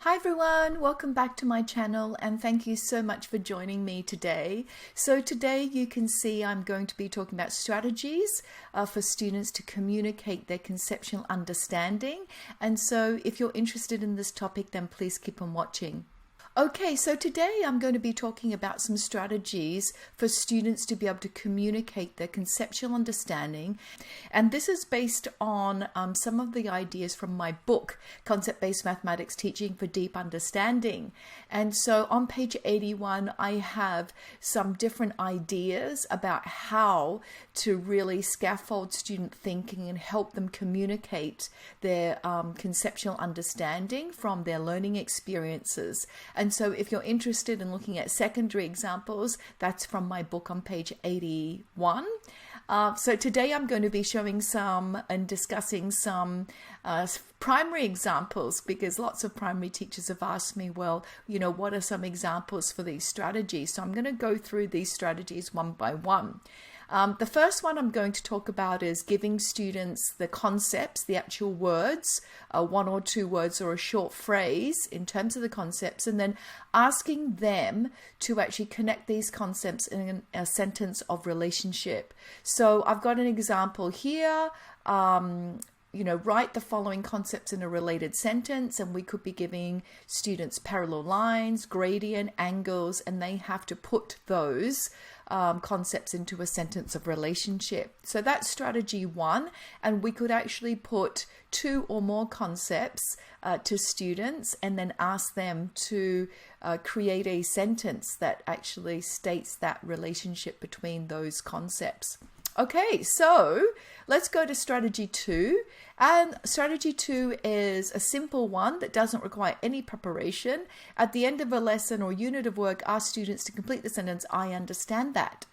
Hi everyone, welcome back to my channel and thank you so much for joining me today. So today you can see I'm going to be talking about strategies for students to communicate their conceptual understanding. And so if you're interested in this topic, then please keep on watching. Okay, so today I'm going to be talking about some strategies for students to be able to communicate their conceptual understanding. And this is based on some of the ideas from my book, Concept-Based Mathematics Teaching for Deep Understanding. And so on page 81, I have some different ideas about how to really scaffold student thinking and help them communicate their conceptual understanding from their learning experiences. And so if you're interested in looking at secondary examples, that's from my book on page 81. So today I'm going to be showing some and discussing some primary examples, because lots of primary teachers have asked me, well, you know, what are some examples for these strategies? So I'm going to go through these strategies one by one. The first one I'm going to talk about is giving students the concepts, the actual words, one or two words or a short phrase in terms of the concepts, and then asking them to actually connect these concepts in a sentence of relationship. So I've got an example here. Write the following concepts in a related sentence, and we could be giving students parallel lines, gradient, angles, and they have to put those concepts into a sentence of relationship. So that's strategy one, and we could actually put two or more concepts to students and then ask them to create a sentence that actually states that relationship between those concepts. Okay, so let's go to strategy two. And strategy two is a simple one that doesn't require any preparation. At the end of a lesson or unit of work, ask students to complete the sentence, "I understand that."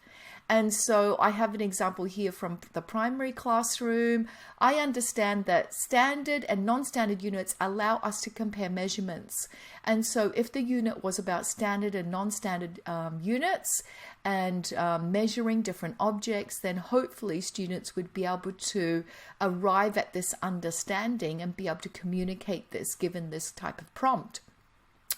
And so I have an example here from the primary classroom. I understand that standard and non-standard units allow us to compare measurements. And so if the unit was about standard and non-standard units and measuring different objects, then hopefully students would be able to arrive at this understanding and be able to communicate this given this type of prompt.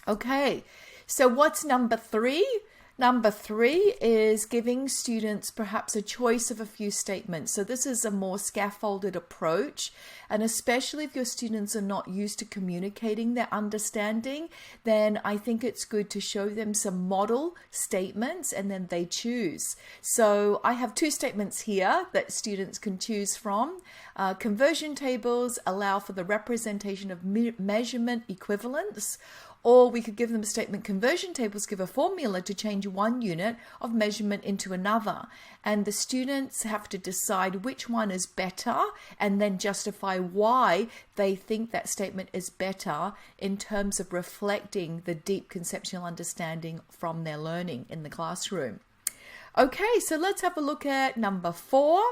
Okay, so what's number three? Number three is giving students perhaps a choice of a few statements. So this is a more scaffolded approach, and especially if your students are not used to communicating their understanding, then I think it's good to show them some model statements and then they choose. So I have two statements here that students can choose from. Conversion tables allow for the representation of measurement equivalents. Or we could give them a statement, conversion tables give a formula to change one unit of measurement into another. And the students have to decide which one is better and then justify why they think that statement is better in terms of reflecting the deep conceptual understanding from their learning in the classroom. Okay, so let's have a look at number four.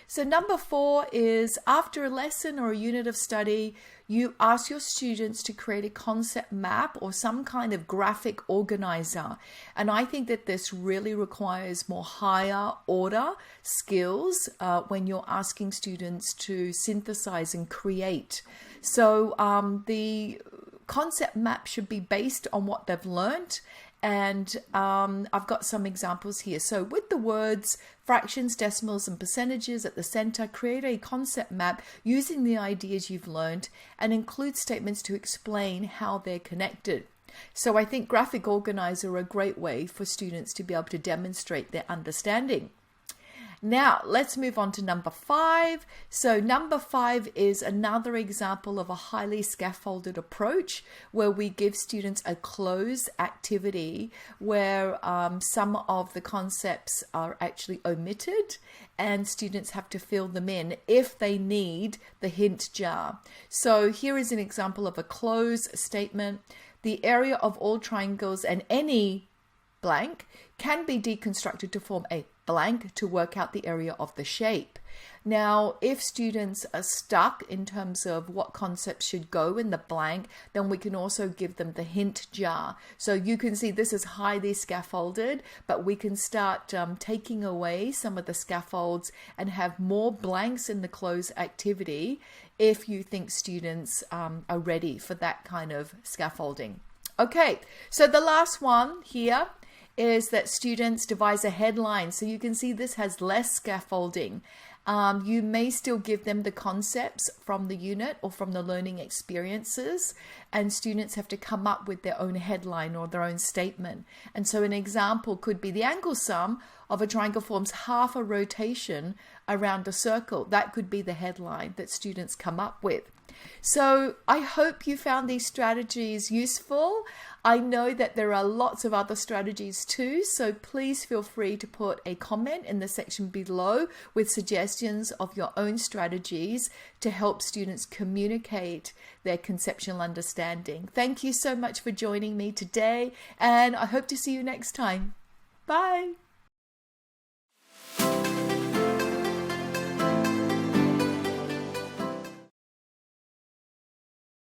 So number four is after a lesson or a unit of study, you ask your students to create a concept map or some kind of graphic organizer. And I think that this really requires more higher order skills when you're asking students to synthesize and create. So the concept map should be based on what they've learned. And I've got some examples here. So with the words fractions, decimals, and percentages at the center, create a concept map using the ideas you've learned and include statements to explain how they're connected. So I think graphic organizer are a great way for students to be able to demonstrate their understanding. Now, let's move on to number five. So number five is another example of a highly scaffolded approach where we give students a closed activity where some of the concepts are actually omitted and students have to fill them in if they need the hint jar. So here is an example of a closed statement. The area of all triangles and any blank can be deconstructed to form a blank to work out the area of the shape. Now, if students are stuck in terms of what concepts should go in the blank, then we can also give them the hint jar. So you can see this is highly scaffolded, but we can start taking away some of the scaffolds and have more blanks in the closed activity if you think students are ready for that kind of scaffolding. Okay, so the last one here is that students devise a headline. So you can see this has less scaffolding. You may still give them the concepts from the unit or from the learning experiences, and students have to come up with their own headline or their own statement. And so an example could be the angle sum of a triangle forms half a rotation around a circle. That could be the headline that students come up with. So I hope you found these strategies useful. I know that there are lots of other strategies too, so please feel free to put a comment in the section below with suggestions of your own strategies to help students communicate their conceptual understanding. Thank you so much for joining me today, and I hope to see you next time. Bye.